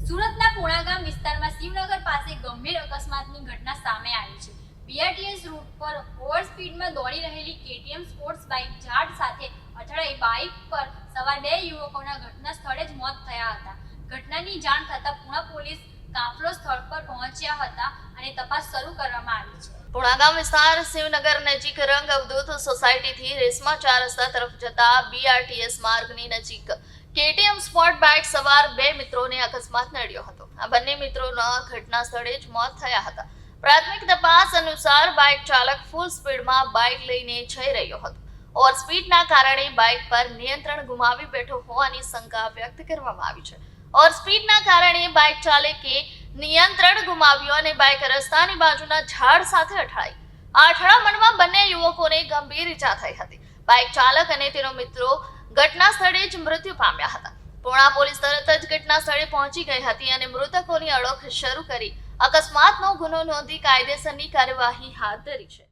સુરતના પૂણા વિસ્તારમાં શિવનગર પાસે ગંભીર અકસ્માતની ઘટના સામે આવી છે। બીઆરટીએસ રૂટ પર ઓવર સ્પીડમાં દોડી રહેલી કેટીએમ સ્પોર્ટ્સ બાઇક ઝાડ સાથે અથડાઈ બાઇક પર સવાર બે યુવકોના ઘટના સ્થળે જ મોત થયા હતા। ઘટનાની જાણ થતાં પૂણા પોલીસ કાફલો સ્થળ પર પહોંચ્યા હતા અને તપાસ શરૂ કરવામાં આવી છે। પૂણા વિસ્તાર શિવનગર નજીક રંગ અવધૂત સોસાયટીથી રેસમા 4 રસ્તા તરફ જતા બીઆરટીએસ માર્ગની નજીક કેટીએમ સ્પોર્ટ બાઇક સવાર બે મિત્રોને અકસ્માત નડ્યો હતો। આ બંને મિત્રોના ઘટના સ્થળે જ મોત થયા હતા। પ્રાથમિક તપાસ અનુસાર બાઇક ચાલક ફૂલ સ્પીડમાં બાઇક લઈને જઈ રહ્યો હતો। ઓવર સ્પીડના કારણે બાઇક પર નિયંત્રણ ગુમાવી બેઠો હોવાની શંકા વ્યક્ત કરવામાં આવી છે। ઓવર સ્પીડના કારણે બાઇક ચાલકે નિયંત્રણ ગુમાવ્યું અને બાઇક રસ્તાની બાજુના ઝાડ સાથે અથડાઈ। આ અથડામણમાં બંને યુવકોને ગંભીર ઈજા થઈ હતી। બાઇક ચાલક અને તેનો મિત્રો ઘટના સ્થળે જ મૃત્યુ પામ્યા હતા। પૂણા પોલીસ તરત જ ઘટના સ્થળે પહોંચી ગઈ હતી અને મૃતકોની ઓળખ શરૂ કરી અકસ્માતનો ગુનો નોંધી કાયદેસરની કાર્યવાહી હાથ ધરી છે।